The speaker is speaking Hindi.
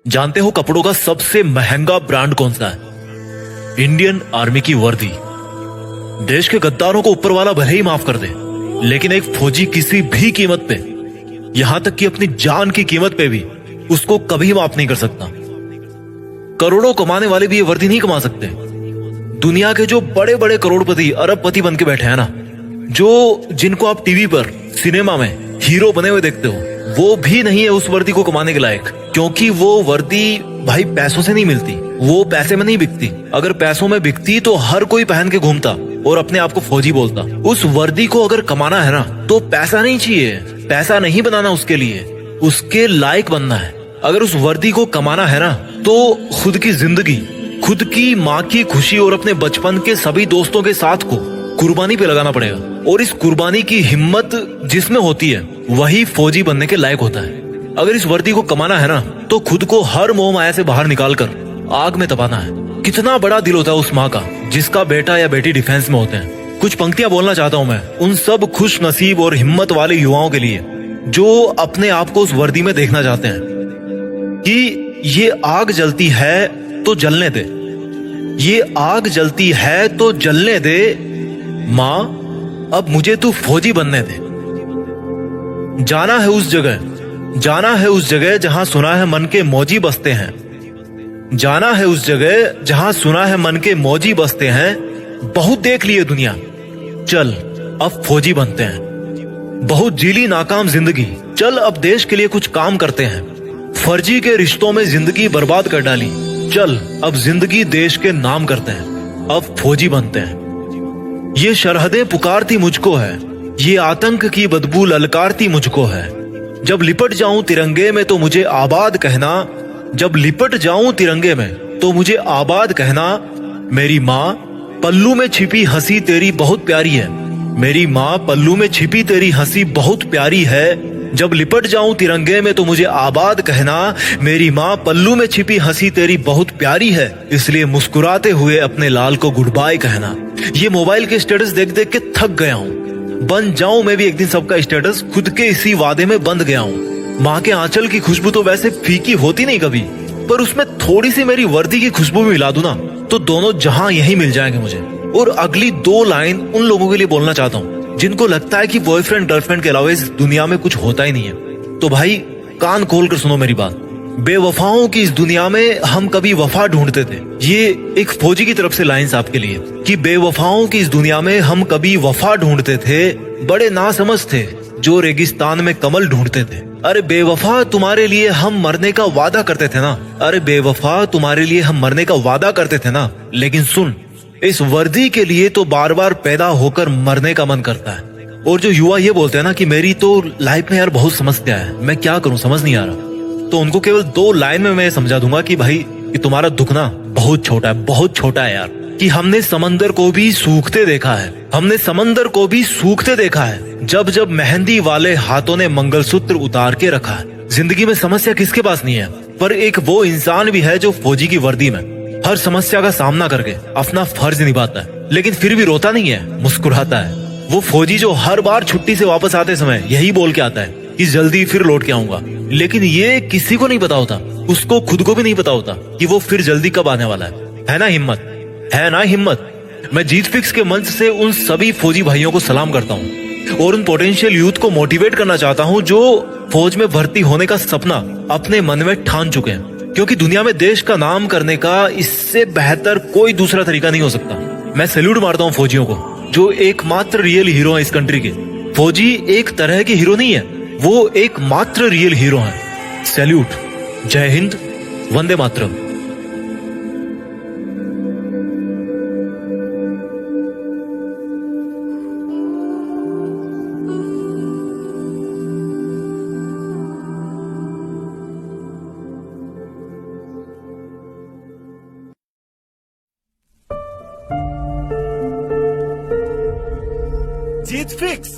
जानते हो कपड़ों का सबसे महंगा ब्रांड कौन सा है? इंडियन आर्मी की वर्दी। देश के गद्दारों को ऊपर वाला भले ही माफ कर दे, लेकिन एक फौजी किसी भी कीमत पे, यहां तक कि अपनी जान की कीमत पे भी उसको कभी माफ नहीं कर सकता। करोड़ों कमाने वाले भी ये वर्दी नहीं कमा सकते। दुनिया के जो बड़े बड़े करोड़पति अरबपति बन के बैठे हैं ना, जो जिनको आप टीवी पर सिनेमा में हीरो बने हुए देखते हो, वो भी नहीं है उस वर्दी को कमाने के लायक। क्योंकि वो वर्दी भाई पैसों से नहीं मिलती, वो पैसे में नहीं बिकती। अगर पैसों में बिकती तो हर कोई पहन के घूमता और अपने आप को फौजी बोलता। उस वर्दी को अगर कमाना है ना, तो पैसा नहीं चाहिए, पैसा नहीं बनाना उसके लिए, उसके लायक बनना है। अगर उस वर्दी को कमाना है ना, तो खुद की जिंदगी, खुद की माँ की खुशी और अपने बचपन के सभी दोस्तों के साथ को कुर्बानी पे लगाना पड़ेगा। और इस कुर्बानी की हिम्मत जिसमें होती है, वही फौजी बनने के लायक होता है। अगर इस वर्दी को कमाना है ना, तो खुद को हर मोह माया से बाहर निकाल कर आग में तपाना है। कितना बड़ा दिल होता है उस माँ का जिसका बेटा या बेटी डिफेंस में होते हैं। कुछ पंक्तियां बोलना चाहता हूँ मैं उन सब खुश नसीब और हिम्मत वाले युवाओं के लिए जो अपने आप को उस वर्दी में देखना चाहते हैं कि ये आग जलती है तो जलने दे, ये आग जलती है तो जलने दे, माँ अब मुझे तू फौजी बनने दे। जाना है उस जगह, जाना है उस जगह जहां सुना है मन के मौजी बसते हैं, जाना है उस जगह जहां सुना है मन के मौजी बसते हैं। बहुत देख लिए दुनिया, चल अब फौजी बनते हैं। बहुत जीली नाकाम जिंदगी, चल अब देश के लिए कुछ काम करते हैं। फर्जी के रिश्तों में जिंदगी बर्बाद कर डाली, चल अब जिंदगी देश के नाम करते हैं। अब फौजी बनते हैं। ये सरहदें पुकारती मुझको है, ये आतंक की बदबू ललकारती मुझको है। जब लिपट जाऊं तिरंगे में तो मुझे आबाद कहना, जब लिपट जाऊं तिरंगे में तो मुझे आबाद कहना। मेरी माँ पल्लू में छिपी हंसी तेरी बहुत प्यारी है, मेरी माँ पल्लू में छिपी तेरी हंसी बहुत प्यारी है। जब लिपट जाऊं तिरंगे में तो मुझे आबाद कहना, मेरी माँ पल्लू में छिपी हंसी तेरी बहुत प्यारी है। इसलिए मुस्कुराते हुए अपने लाल को गुड बाय कहना। ये मोबाइल के स्टेटस देख देख के थक गया हूँ, बन जाऊं मैं भी एक दिन सबका स्टेटस, खुद के इसी वादे में बंध गया हूँ। माँ के आंचल की खुशबू तो वैसे फीकी होती नहीं कभी, पर उसमें थोड़ी सी मेरी वर्दी की खुशबू भी मिला दूं ना, तो दोनों जहां यही मिल जाएंगे मुझे। और अगली 2 लाइन उन लोगों के लिए बोलना चाहता हूँ जिनको लगता है कि बॉयफ्रेंड गर्लफ्रेंड के अलावा इस दुनिया में कुछ होता ही नहीं है। तो भाई कान खोल कर सुनो मेरी बात। बेवफाओं की इस दुनिया में हम कभी वफा ढूंढते थे। ये एक फौजी की तरफ से लाइंस आपके लिए कि बेवफाओं की इस दुनिया में हम कभी वफा ढूंढते थे, बड़े नासमझ थे जो रेगिस्तान में कमल ढूंढते थे। अरे बेवफा तुम्हारे लिए हम मरने का वादा करते थे ना, अरे बेवफा तुम्हारे लिए हम मरने का वादा करते थे ना। लेकिन सुन, इस वर्दी के लिए तो बार बार पैदा होकर मरने का मन करता है। और जो युवा ये बोलते हैं ना कि मेरी तो लाइफ में यार बहुत समस्या है, मैं क्या करूं समझ नहीं आ रहा, तो उनको केवल 2 लाइन में मैं समझा दूंगा कि भाई कि तुम्हारा दुख ना बहुत छोटा है, बहुत छोटा है यार। कि हमने समंदर को भी सूखते देखा है, हमने समंदर को भी सूखते देखा है, जब जब मेहंदी वाले हाथों ने मंगलसूत्र उतार के रखा है। जिंदगी में समस्या किसके पास नहीं है, पर एक वो इंसान भी है जो फौजी की वर्दी में हर समस्या का सामना करके अपना फर्ज निभाता है, लेकिन फिर भी रोता नहीं है, मुस्कुराता है। वो फौजी जो हर बार छुट्टी से वापस आते समय यही बोल के आता है कि जल्दी फिर लौट के आऊंगा। लेकिन ये किसी को नहीं पता होता, उसको खुद को भी नहीं पता होता कि वो फिर जल्दी कब आने वाला है ना हिम्मत, है ना हिम्मत। मैं जीत फिक्स के मंच से उन सभी फौजी भाइयों को सलाम करता हूँ और उन पोटेंशियल यूथ को मोटिवेट करना चाहता हूँ जो फौज में भर्ती होने का सपना अपने मन में ठान चुके हैं। क्योंकि दुनिया में देश का नाम करने का इससे बेहतर कोई दूसरा तरीका नहीं हो सकता। मैं सैल्यूट मारता हूँ फौजियों को जो एकमात्र रियल हीरो है इस कंट्री के। फौजी एक तरह के हीरो नहीं है, वो एकमात्र रियल हीरो है। सैल्यूट, जय हिंद, वंदे मातरम। जीत फिक्स।